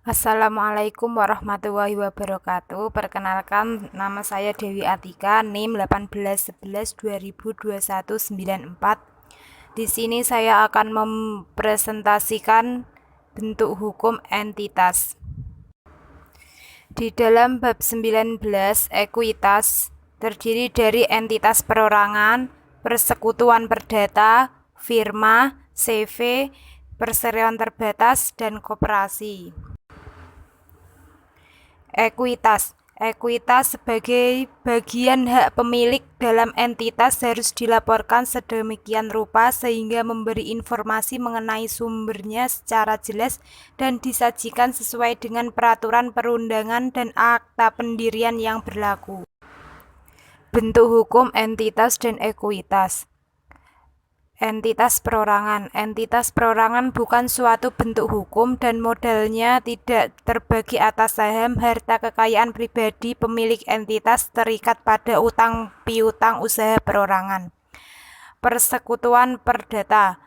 Assalamualaikum warahmatullahi wabarakatuh. Perkenalkan, nama saya Dewi Atika, NIM 1811-2021-94. Di sini saya akan mempresentasikan bentuk hukum entitas. Di dalam bab 19, ekuitas terdiri dari entitas perorangan, persekutuan perdata, firma, CV, perseroan terbatas, dan koperasi. Ekuitas sebagai bagian hak pemilik dalam entitas harus dilaporkan sedemikian rupa sehingga memberi informasi mengenai sumbernya secara jelas dan disajikan sesuai dengan peraturan perundangan dan akta pendirian yang berlaku. Bentuk hukum entitas dan ekuitas. Entitas perorangan bukan suatu bentuk hukum dan modalnya tidak terbagi atas saham, harta kekayaan pribadi pemilik entitas terikat pada utang piutang usaha perorangan. Persekutuan perdata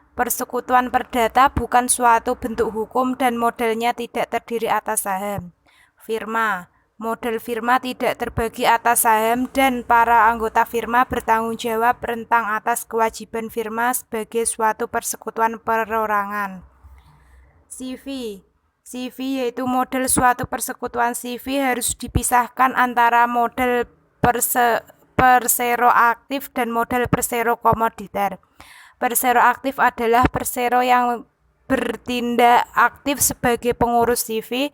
bukan suatu bentuk hukum dan modalnya tidak terdiri atas saham. Model firma tidak terbagi atas saham dan para anggota firma bertanggung jawab rentang atas kewajiban firma sebagai suatu persekutuan perorangan. CV yaitu model suatu persekutuan. CV harus dipisahkan antara model persero aktif dan model persero komoditer. Persero aktif adalah persero yang bertindak aktif sebagai pengurus CV.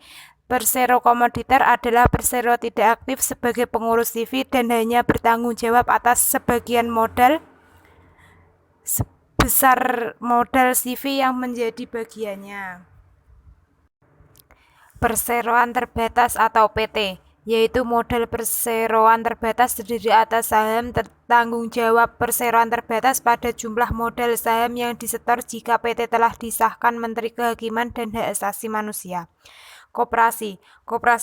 Persero komoditer adalah persero tidak aktif sebagai pengurus CV dan hanya bertanggung jawab atas sebagian modal sebesar modal CV yang menjadi bagiannya. Perseroan terbatas atau PT, yaitu model perseroan terbatas terdiri atas saham tanggung jawab perseroan terbatas pada jumlah modal saham yang disetor jika PT telah disahkan Menteri Kehakiman dan Hak Asasi Manusia. Koperasi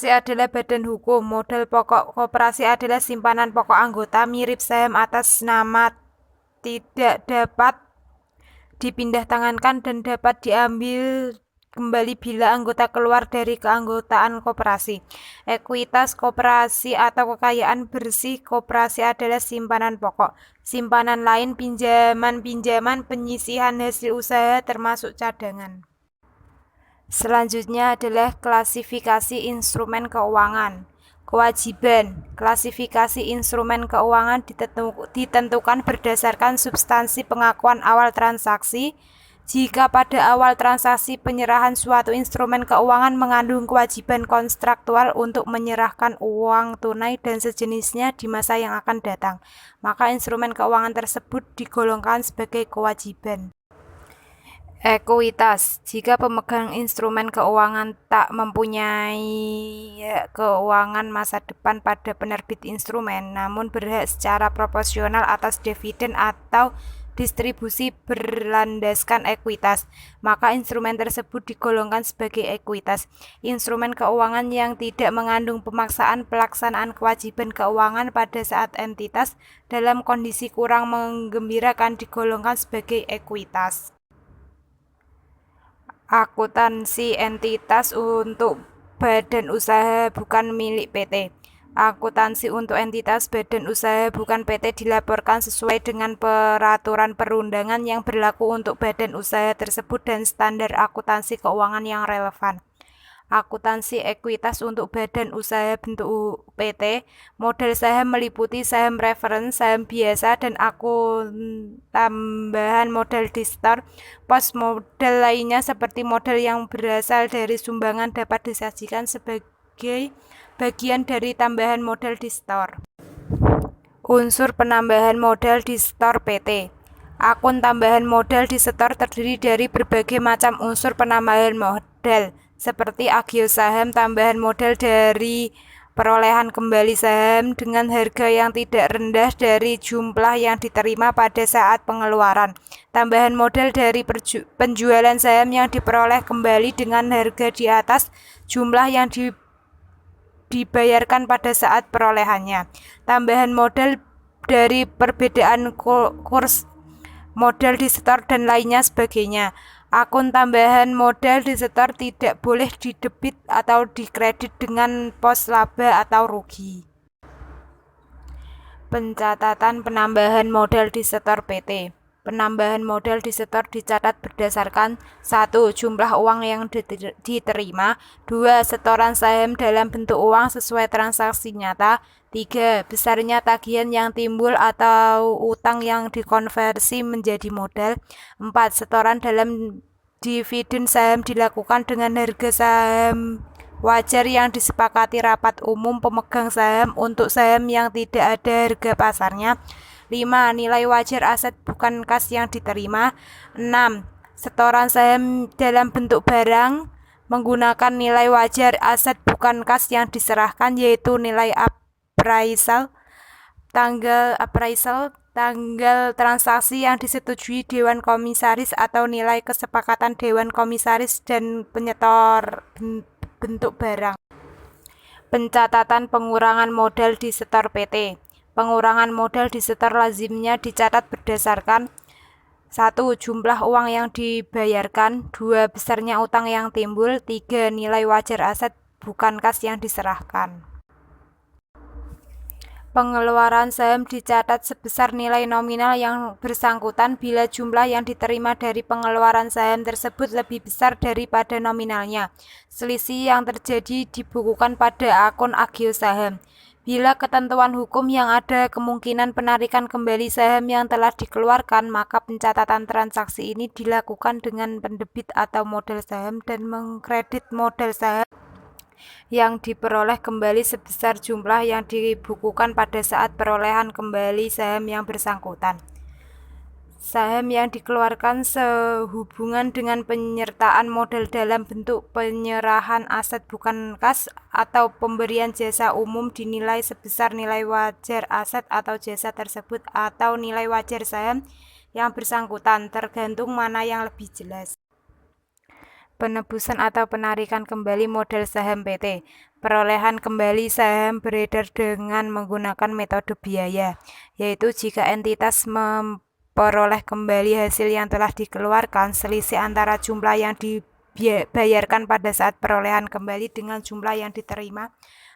adalah badan hukum. Modal pokok koperasi adalah simpanan pokok anggota mirip saham atas nama, tidak dapat dipindah tangankan dan dapat diambil kembali bila anggota keluar dari keanggotaan koperasi. Ekuitas koperasi atau kekayaan bersih koperasi adalah simpanan pokok. Simpanan lain pinjaman, penyisihan hasil usaha termasuk cadangan. Selanjutnya adalah klasifikasi instrumen keuangan. Kewajiban. Klasifikasi instrumen keuangan ditentukan berdasarkan substansi pengakuan awal transaksi. Jika pada awal transaksi penyerahan suatu instrumen keuangan mengandung kewajiban kontraktual untuk menyerahkan uang tunai dan sejenisnya di masa yang akan datang, maka instrumen keuangan tersebut digolongkan sebagai kewajiban. Ekuitas. Jika pemegang instrumen keuangan tak mempunyai keuangan masa depan pada penerbit instrumen, namun berhak secara proporsional atas dividen atau distribusi berlandaskan ekuitas, maka instrumen tersebut digolongkan sebagai ekuitas. Instrumen keuangan yang tidak mengandung pemaksaan pelaksanaan kewajiban keuangan pada saat entitas dalam kondisi kurang menggembirakan digolongkan sebagai ekuitas. Akuntansi entitas untuk badan usaha bukan milik PT. Akuntansi untuk entitas badan usaha bukan PT dilaporkan sesuai dengan peraturan perundangan yang berlaku untuk badan usaha tersebut dan standar akuntansi keuangan yang relevan. Akuntansi ekuitas untuk badan usaha bentuk PT. Model saham meliputi saham reference, saham biasa, dan akun tambahan model distor. Pos model lainnya seperti model yang berasal dari sumbangan dapat disajikan sebagai bagian dari tambahan model distor. Unsur penambahan modal distor PT. Akun tambahan modal disetor terdiri dari berbagai macam unsur penambahan modal, seperti agio saham, tambahan modal dari perolehan kembali saham dengan harga yang tidak rendah dari jumlah yang diterima pada saat pengeluaran, tambahan modal dari penjualan saham yang diperoleh kembali dengan harga di atas jumlah yang dibayarkan pada saat perolehannya, tambahan modal dari perbedaan kurs modal disetor dan lainnya sebagainya. Akun tambahan modal disetor tidak boleh didebit atau dikredit dengan pos laba atau rugi. Pencatatan penambahan modal disetor PT. Penambahan modal disetor dicatat berdasarkan 1. Jumlah uang yang diterima. 2. Setoran saham dalam bentuk uang sesuai transaksi nyata. 3. Besarnya tagihan yang timbul atau utang yang dikonversi menjadi modal. 4. Setoran dalam dividen saham dilakukan dengan harga saham wajar yang disepakati rapat umum pemegang saham untuk saham yang tidak ada harga pasarnya. 5. Nilai wajar aset bukan kas yang diterima. 6. Setoran saham dalam bentuk barang menggunakan nilai wajar aset bukan kas yang diserahkan, yaitu nilai appraisal, tanggal transaksi yang disetujui Dewan Komisaris atau nilai kesepakatan Dewan Komisaris dan penyetor bentuk barang. Pencatatan pengurangan modal disetor PT. Pengurangan modal disetor lazimnya dicatat berdasarkan 1. Jumlah uang yang dibayarkan. 2. Besarnya utang yang timbul. 3. Nilai wajar aset bukan kas yang diserahkan. Pengeluaran saham dicatat sebesar nilai nominal yang bersangkutan bila jumlah yang diterima dari pengeluaran saham tersebut lebih besar daripada nominalnya. Selisih yang terjadi dibukukan pada akun agio saham. Bila ketentuan hukum yang ada kemungkinan penarikan kembali saham yang telah dikeluarkan, maka pencatatan transaksi ini dilakukan dengan pendebit atau modal saham dan mengkredit modal saham yang diperoleh kembali sebesar jumlah yang dibukukan pada saat perolehan kembali saham yang bersangkutan. Saham yang dikeluarkan sehubungan dengan penyertaan modal dalam bentuk penyerahan aset bukan kas atau pemberian jasa umum dinilai sebesar nilai wajar aset atau jasa tersebut atau nilai wajar saham yang bersangkutan, tergantung mana yang lebih jelas. Penebusan atau penarikan kembali modal saham PT. Perolehan kembali saham beredar dengan menggunakan metode biaya, yaitu jika entitas memperoleh kembali hasil yang telah dikeluarkan, selisih antara jumlah yang dibayarkan pada saat perolehan kembali dengan jumlah yang diterima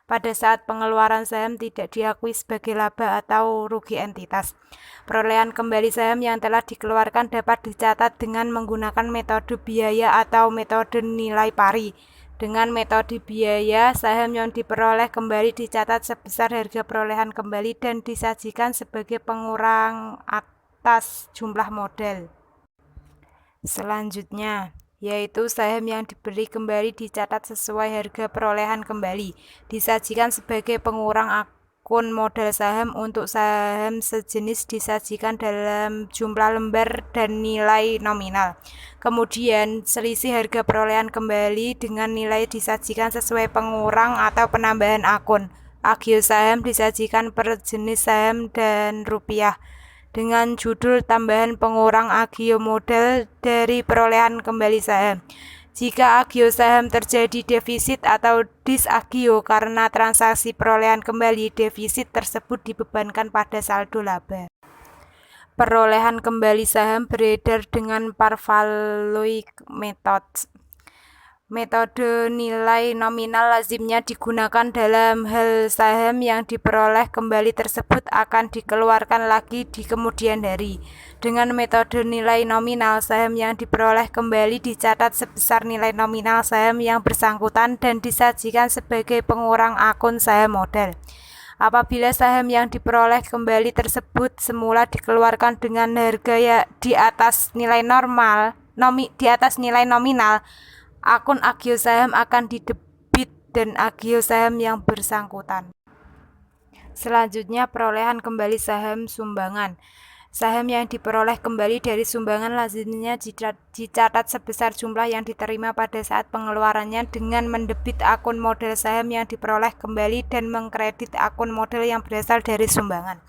pada saat pengeluaran saham tidak diakui sebagai laba atau rugi entitas. Perolehan kembali saham yang telah dikeluarkan dapat dicatat dengan menggunakan metode biaya atau metode nilai pari. Dengan metode biaya, saham yang diperoleh kembali dicatat sebesar harga perolehan kembali dan disajikan sebagai pengurang atas jumlah modal. Selanjutnya, yaitu saham yang dibeli kembali dicatat sesuai harga perolehan kembali, disajikan sebagai pengurang akun modal saham. Untuk saham sejenis disajikan dalam jumlah lembar dan nilai nominal. Kemudian selisih harga perolehan kembali dengan nilai disajikan sesuai pengurang atau penambahan akun. Agio saham disajikan per jenis saham dan rupiah dengan judul tambahan pengurang agio modal dari perolehan kembali saham. Jika agio saham terjadi defisit atau disagio karena transaksi perolehan kembali, defisit tersebut dibebankan pada saldo laba. Perolehan kembali saham beredar dengan Parvalois Method. Metode nilai nominal lazimnya digunakan dalam hal saham yang diperoleh kembali tersebut akan dikeluarkan lagi di kemudian hari. Dengan metode nilai nominal, saham yang diperoleh kembali dicatat sebesar nilai nominal saham yang bersangkutan dan disajikan sebagai pengurang akun saham modal. Apabila saham yang diperoleh kembali tersebut semula dikeluarkan dengan harga di atas nilai nominal, akun agio saham akan didebit dan agio saham yang bersangkutan. Selanjutnya, perolehan kembali saham sumbangan. Saham yang diperoleh kembali dari sumbangan lazimnya dicatat sebesar jumlah yang diterima pada saat pengeluarannya dengan mendebit akun modal saham yang diperoleh kembali dan mengkredit akun modal yang berasal dari sumbangan.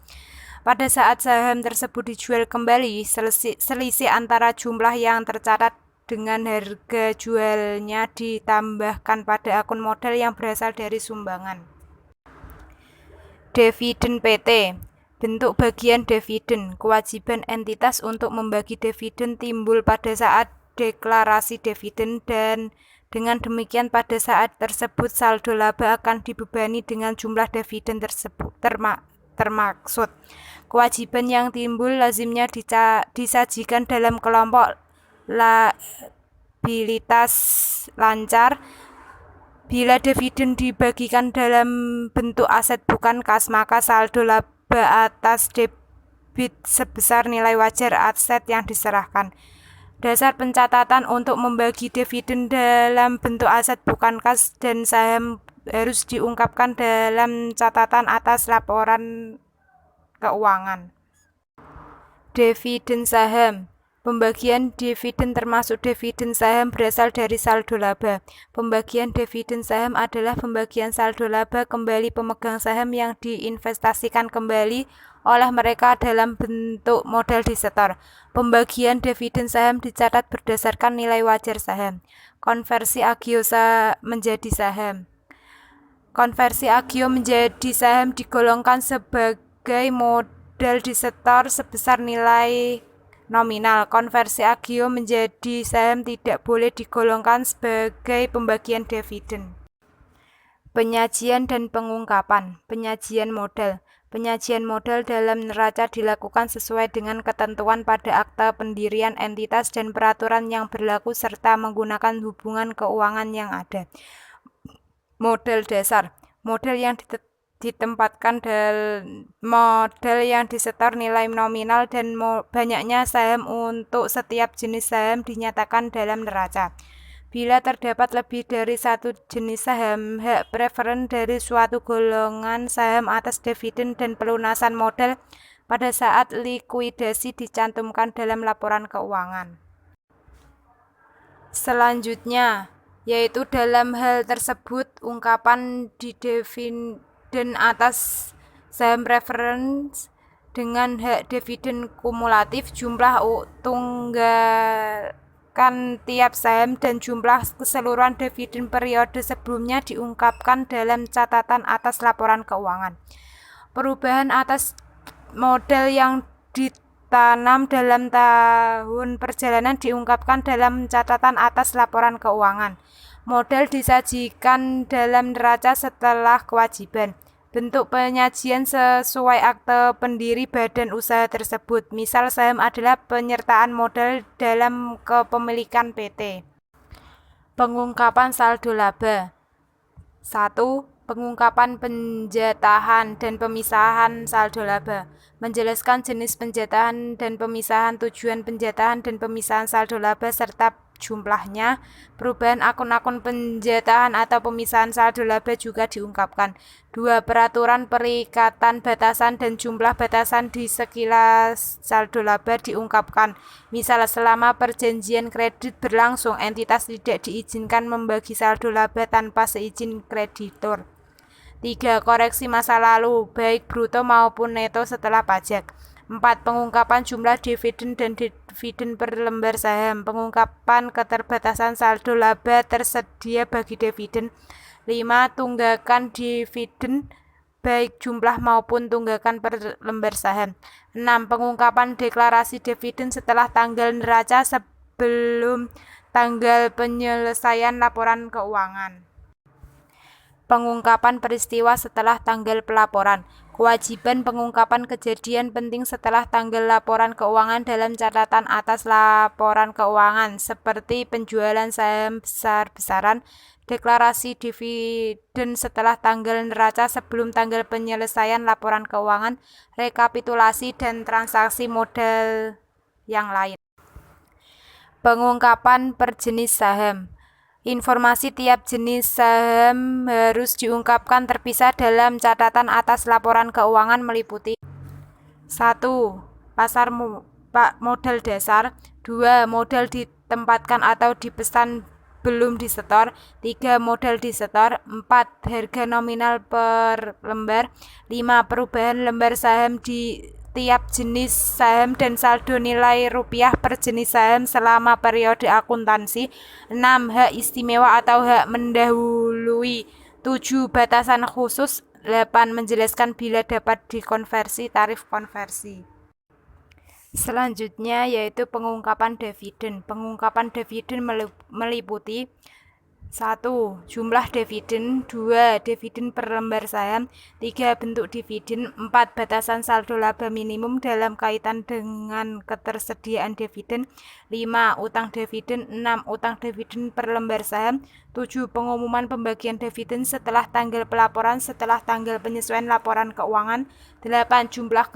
Pada saat saham tersebut dijual kembali, selisih antara jumlah yang tercatat dengan harga jualnya ditambahkan pada akun modal yang berasal dari sumbangan. Dividen PT. Bentuk bagian dividen. Kewajiban entitas untuk membagi dividen timbul pada saat deklarasi dividen, dan dengan demikian pada saat tersebut saldo laba akan dibebani dengan jumlah dividen tersebut termaksud. Kewajiban yang timbul lazimnya disajikan dalam kelompok liabilitas lancar. Bila dividen dibagikan dalam bentuk aset bukan kas, maka saldo laba atas debit sebesar nilai wajar aset yang diserahkan. Dasar pencatatan untuk membagi dividen dalam bentuk aset bukan kas dan saham harus diungkapkan dalam catatan atas laporan keuangan. Dividen saham. Pembagian dividen termasuk dividen saham berasal dari saldo laba. Pembagian dividen saham adalah pembagian saldo laba kembali pemegang saham yang diinvestasikan kembali oleh mereka dalam bentuk modal disetor. Pembagian dividen saham dicatat berdasarkan nilai wajar saham. Konversi agio menjadi saham. Konversi agio menjadi saham digolongkan sebagai modal disetor sebesar nilai nominal. Konversi agio menjadi saham tidak boleh digolongkan sebagai pembagian dividen. Penyajian dan pengungkapan. Penyajian modal. Penyajian modal dalam neraca dilakukan sesuai dengan ketentuan pada akta pendirian entitas dan peraturan yang berlaku serta menggunakan hubungan keuangan yang ada. Modal dasar. Modal yang ditempatkan modal yang disetor nilai nominal dan banyaknya saham untuk setiap jenis saham dinyatakan dalam neraca. Bila terdapat lebih dari satu jenis saham, hak preferen dari suatu golongan saham atas dividen dan pelunasan modal pada saat likuidasi dicantumkan dalam laporan keuangan. Selanjutnya, yaitu dalam hal tersebut ungkapan di dividen atas saham preference dengan hak dividen kumulatif, jumlah tunggakan tiap saham dan jumlah keseluruhan dividen periode sebelumnya diungkapkan dalam catatan atas laporan keuangan. Perubahan atas modal yang ditanam dalam tahun perjalanan diungkapkan dalam catatan atas laporan keuangan. Modal disajikan dalam neraca setelah kewajiban. Bentuk penyajian sesuai akte pendiri badan usaha tersebut. Misal saham adalah penyertaan modal dalam kepemilikan PT. Pengungkapan saldo laba. 1. Pengungkapan penjatahan dan pemisahan saldo laba. Menjelaskan jenis penjatahan dan pemisahan, tujuan penjatahan dan pemisahan saldo laba serta jumlahnya. Perubahan akun-akun penjatahan atau pemisahan saldo laba juga diungkapkan. 2. Peraturan perikatan batasan dan jumlah batasan di sekilas saldo laba diungkapkan. Misal selama perjanjian kredit berlangsung, entitas tidak diizinkan membagi saldo laba tanpa seizin kreditur. 3. Koreksi masa lalu, baik bruto maupun neto setelah pajak. 4. Pengungkapan jumlah dividen dan dividen per lembar saham. Pengungkapan keterbatasan saldo laba tersedia bagi dividen. 5. Tunggakan dividen baik jumlah maupun tunggakan per lembar saham. 6. Pengungkapan deklarasi dividen setelah tanggal neraca sebelum tanggal penyelesaian laporan keuangan. Pengungkapan peristiwa setelah tanggal pelaporan. Kewajiban pengungkapan kejadian penting setelah tanggal laporan keuangan dalam catatan atas laporan keuangan, seperti penjualan saham besar-besaran, deklarasi dividen setelah tanggal neraca sebelum tanggal penyelesaian laporan keuangan, rekapitulasi dan transaksi modal yang lain. Pengungkapan per jenis saham. Informasi tiap jenis saham harus diungkapkan terpisah dalam catatan atas laporan keuangan meliputi 1. Pasar modal dasar. 2. Modal ditempatkan atau dipesan belum disetor. 3. Modal disetor. 4. Harga nominal per lembar. 5. Perubahan lembar saham di tiap jenis saham dan saldo nilai rupiah per jenis saham selama periode akuntansi. 6. Hak istimewa atau hak mendahului. 7. Batasan khusus. 8. Menjelaskan bila dapat dikonversi, tarif konversi. Selanjutnya yaitu pengungkapan dividen. Pengungkapan dividen meliputi 1. Jumlah dividen, 2. Dividen per lembar saham, 3. Bentuk dividen, 4. Batasan saldo laba minimum dalam kaitan dengan ketersediaan dividen, 5. Utang dividen, 6. Utang dividen per lembar saham, 7. Pengumuman pembagian dividen setelah tanggal pelaporan setelah tanggal penyesuaian laporan keuangan, 8. Jumlah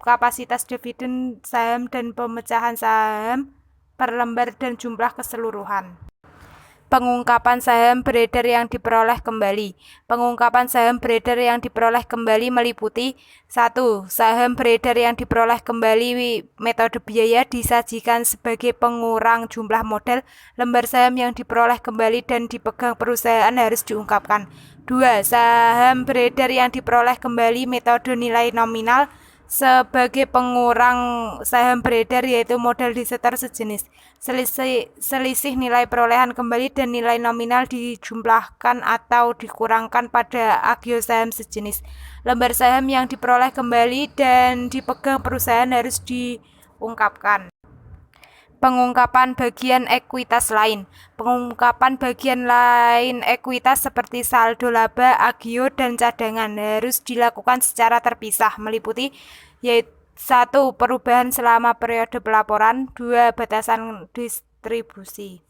kapasitas dividen saham dan pemecahan saham per lembar dan jumlah keseluruhan. Pengungkapan saham beredar yang diperoleh kembali. Pengungkapan saham beredar yang diperoleh kembali meliputi 1. Saham beredar yang diperoleh kembali metode biaya disajikan sebagai pengurang jumlah modal. Lembar saham yang diperoleh kembali dan dipegang perusahaan harus diungkapkan. 2. Saham beredar yang diperoleh kembali metode nilai nominal sebagai pengurang saham beredar yaitu modal disetor sejenis. Selisih nilai perolehan kembali dan nilai nominal dijumlahkan atau dikurangkan pada agio saham sejenis. Lembar saham yang diperoleh kembali dan dipegang perusahaan harus diungkapkan. Pengungkapan bagian ekuitas lain. Pengungkapan bagian lain ekuitas seperti saldo laba, agio, dan cadangan harus dilakukan secara terpisah, meliputi yaitu 1. Perubahan selama periode pelaporan, 2. Batasan distribusi.